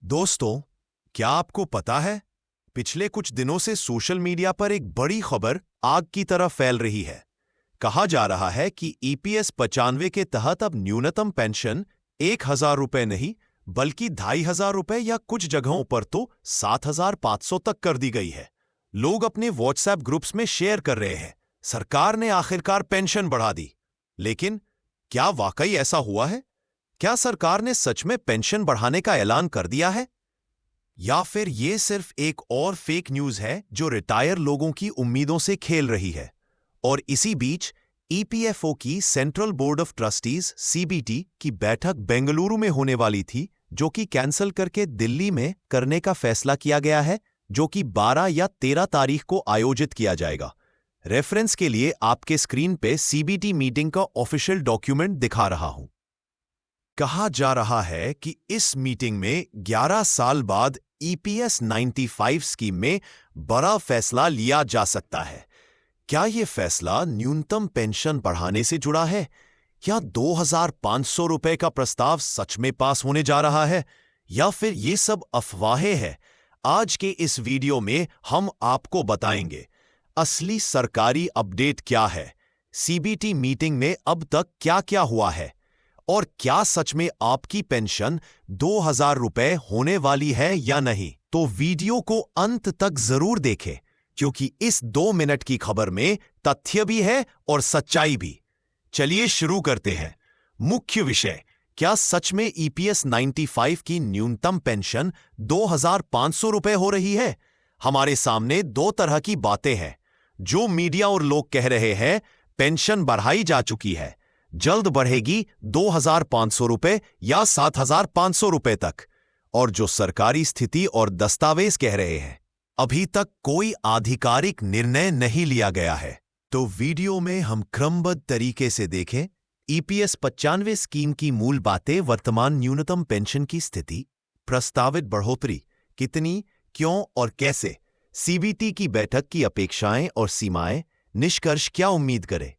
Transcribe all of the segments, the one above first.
दोस्तों, क्या आपको पता है पिछले कुछ दिनों से सोशल मीडिया पर एक बड़ी खबर आग की तरह फैल रही है। कहा जा रहा है कि ईपीएस 95 के तहत अब न्यूनतम पेंशन 1,000 रुपए नहीं बल्कि 2,500 रुपए या कुछ जगहों पर तो 7,500 तक कर दी गई है। लोग अपने व्हाट्सएप ग्रुप्स में शेयर कर रहे हैं, सरकार ने आखिरकार पेंशन बढ़ा दी। लेकिन क्या वाकई ऐसा हुआ है? क्या सरकार ने सच में पेंशन बढ़ाने का ऐलान कर दिया है? या फिर यह सिर्फ एक और फेक न्यूज है जो रिटायर लोगों की उम्मीदों से खेल रही है? और इसी बीच ईपीएफओ की central board of trustees CBT की बैठक बेंगलुरु में होने वाली थी, जो कि कैंसिल करके दिल्ली में करने का फैसला किया गया है, जो कि 12 या 13 तारीख को आयोजित किया जाएगा। रेफरेंस के लिए आपके स्क्रीन पे सीबीटी मीटिंग का ऑफिशियल डॉक्यूमेंट दिखा रहा हूं। कहा जा रहा है कि इस मीटिंग में 11 साल बाद ईपीएस 95 स्कीम में बड़ा फैसला लिया जा सकता है। क्या यह फैसला न्यूनतम पेंशन बढ़ाने से जुड़ा है, या 2,500 रुपए का प्रस्ताव सच में पास होने जा रहा है, या फिर ये सब अफवाहें हैं? आज के इस वीडियो में हम आपको बताएंगे असली सरकारी अपडेट क्या है, सीबीटी मीटिंग में अब तक क्या क्या हुआ है, और क्या सच में आपकी पेंशन 2,000 रुपए होने वाली है या नहीं। तो वीडियो को अंत तक जरूर देखें, क्योंकि इस 2 मिनट की खबर में तथ्य भी है और सच्चाई भी। चलिए शुरू करते हैं। मुख्य विषय, क्या सच में ईपीएस 95 की न्यूनतम पेंशन 2,500 रुपए हो रही है? हमारे सामने 2 तरह की बातें हैं। जो मीडिया और लोग कह रहे हैं पेंशन बढ़ाई जा चुकी है, जल्द बढ़ेगी 2,500 रुपए या 7,500 रुपए तक, और जो सरकारी स्थिति और दस्तावेज कह रहे हैं अभी तक कोई आधिकारिक निर्णय नहीं लिया गया है। तो वीडियो में हम क्रमबद्ध तरीके से देखें ईपीएस 95 स्कीम की मूल बातें, वर्तमान न्यूनतम पेंशन की स्थिति, प्रस्तावित बढ़ोतरी कितनी, क्यों और कैसे, सीबीटी की बैठक की अपेक्षाएं और सीमाएं, निष्कर्ष क्या उम्मीद करें।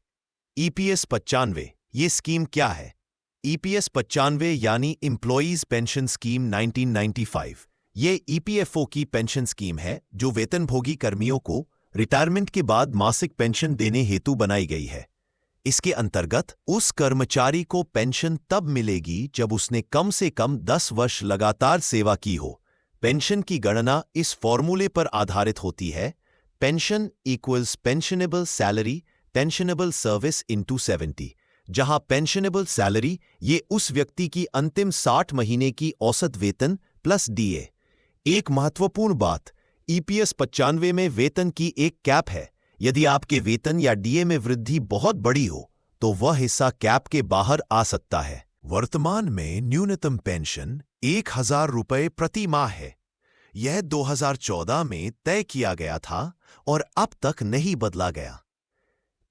ईपीएस 95 ये स्कीम क्या है? ईपीएस 95 यानी एम्प्लॉइज पेंशन स्कीम 1995, ये ईपीएफओ की पेंशन स्कीम है जो वेतनभोगी कर्मियों को रिटायरमेंट के बाद मासिक पेंशन देने हेतु बनाई गई है। इसके अंतर्गत उस कर्मचारी को पेंशन तब मिलेगी जब उसने कम से कम 10 वर्ष लगातार सेवा की हो। पेंशन की गणना इस फॉर्मूले पर आधारित होती है: pension equals pensionable salary pensionable service into 70, जहां पेंशनेबल सैलरी ये उस व्यक्ति की अंतिम 60 महीने की औसत वेतन प्लस डीए। एक महत्वपूर्ण बात, ईपीएस 95 में वेतन की एक कैप है। यदि आपके वेतन या डीए में वृद्धि बहुत बड़ी हो तो वह हिस्सा कैप के बाहर आ सकता है। वर्तमान में न्यूनतम पेंशन 1,000 रुपए प्रति माह है। यह 2014 में तय किया गया था और अब तक नहीं बदला गया।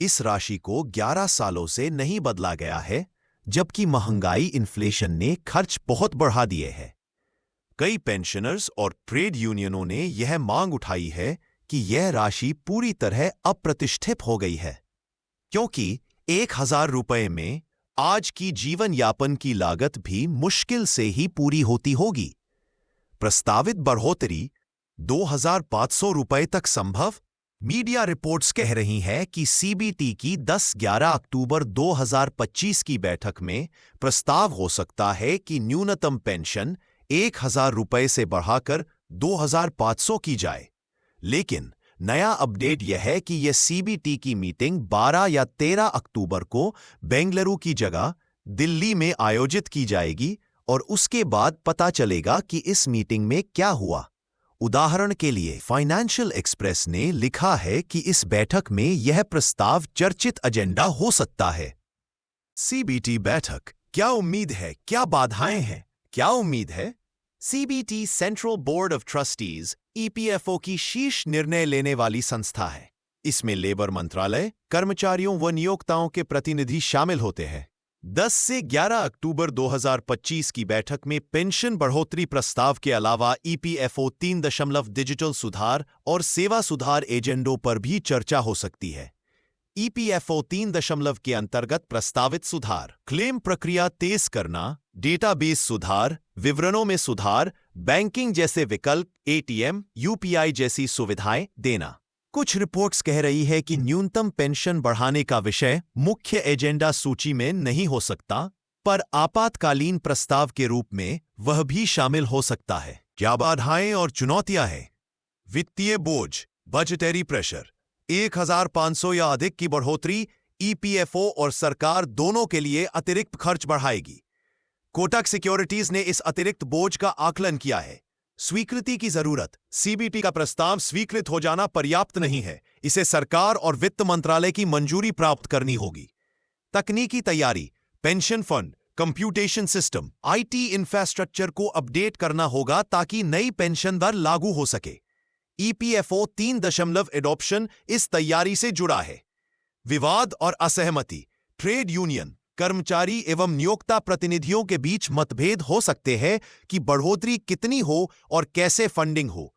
इस राशि को 11 सालों से नहीं बदला गया है, जबकि महंगाई इन्फ्लेशन ने खर्च बहुत बढ़ा दिए हैं। कई पेंशनर्स और ट्रेड यूनियनों ने यह मांग उठाई है कि यह राशि पूरी तरह अप्रतिष्ठित हो गई है, क्योंकि 1,000 रुपए में आज की जीवन यापन की लागत भी मुश्किल से ही पूरी होती होगी। प्रस्तावित बढ़ोतरी 2,500 रुपए तक संभव? मीडिया रिपोर्ट्स कह रही हैं कि सीबीटी की 10-11 अक्टूबर 2025 की बैठक में प्रस्ताव हो सकता है कि न्यूनतम पेंशन 1,000 रुपए से बढ़ाकर 2,500 की जाए। लेकिन नया अपडेट यह है कि यह सीबीटी की मीटिंग 12 या 13 अक्टूबर को बेंगलुरु की जगह दिल्ली में आयोजित की जाएगी, और उसके बाद पता चलेगा कि इस मीटिंग में क्या हुआ। उदाहरण के लिए फाइनेंशियल एक्सप्रेस ने लिखा है कि इस बैठक में यह प्रस्ताव चर्चित एजेंडा हो सकता है। सीबीटी बैठक, क्या उम्मीद है, क्या बाधाएं हैं, क्या उम्मीद है? CBT central board of trustees EPFO की शीर्ष निर्णय लेने वाली संस्था है। इसमें लेबर मंत्रालय, कर्मचारियों व नियोक्ताओं के प्रतिनिधि शामिल होते हैं। 10 से 11 अक्टूबर 2025 की बैठक में पेंशन बढ़ोतरी प्रस्ताव के अलावा ईपीएफओ 3 डिजिटल सुधार और सेवा सुधार एजेंडों पर भी चर्चा हो सकती है। ईपीएफओ 3 के अंतर्गत प्रस्तावित सुधार: क्लेम प्रक्रिया तेज करना, डेटाबेस सुधार, विवरणों में सुधार, बैंकिंग जैसे विकल्प, एटीएम, यूपीआई जैसी सुविधाएं देना। कुछ रिपोर्ट्स कह रही है कि न्यूनतम पेंशन बढ़ाने का विषय मुख्य एजेंडा सूची में नहीं हो सकता, पर आपातकालीन प्रस्ताव के रूप में वह भी शामिल हो सकता है। क्या बाधाएं और चुनौतियां हैं? वित्तीय बोझ, बजटरी प्रेशर, 1,500 या अधिक की बढ़ोतरी ईपीएफओ और सरकार दोनों के लिए अतिरिक्त खर्च बढ़ाएगी। कोटक सिक्योरिटीज ने इस अतिरिक्त बोझ का आकलन किया है। स्वीकृति की जरूरत, सीबीटी का प्रस्ताव स्वीकृत हो जाना पर्याप्त नहीं है, इसे सरकार और वित्त मंत्रालय की मंजूरी प्राप्त करनी होगी। तकनीकी तैयारी, pension fund, computation system, IT infrastructure को अपडेट करना होगा ताकि नई पेंशन दर लागू हो सके। ईपीएफओ 3 एडॉप्शन इस तैयारी से जुड़ा है। विवाद और असहमति, ट्रेड यूनियन, कर्मचारी एवं नियोक्ता प्रतिनिधियों के बीच मतभेद हो सकते हैं कि बढ़ोतरी कितनी हो और कैसे फंडिंग हो।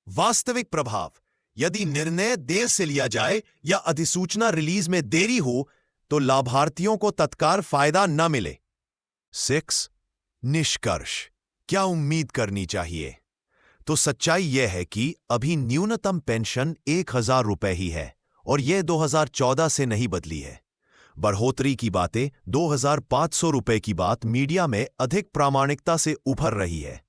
वास्तविक प्रभाव, यदि निर्णय देर से लिया जाए या अधिसूचना रिलीज में देरी हो तो लाभार्थियों को तत्काल फायदा न मिले। 6. निष्कर्ष, क्या उम्मीद करनी चाहिए? तो सच्चाई यह है कि अभी न्यूनतम पेंशन 1,000 रुपए ही है और यह 2014 से नहीं बदली है। बढ़ोतरी की बातें 2,500 रुपए की बात मीडिया में अधिक प्रामाणिकता से उभर रही है,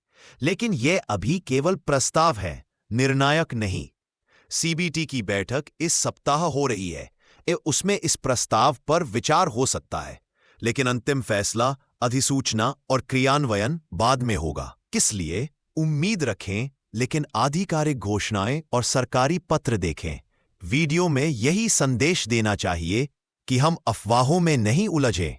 लेकिन यह अभी केवल प्रस्ताव है, निर्णायक नहीं। सीबीटी की बैठक इस सप्ताह हो रही है, उसमें इस प्रस्ताव पर विचार हो सकता है, लेकिन अंतिम फैसला, अधिसूचना और क्रियान्वयन बाद में होगा। इसलिए उम्मीद रखें, लेकिन आधिकारिक घोषणाएं और सरकारी पत्र देखें। वीडियो में यही संदेश देना चाहिए कि हम अफवाहों में नहीं उलझे।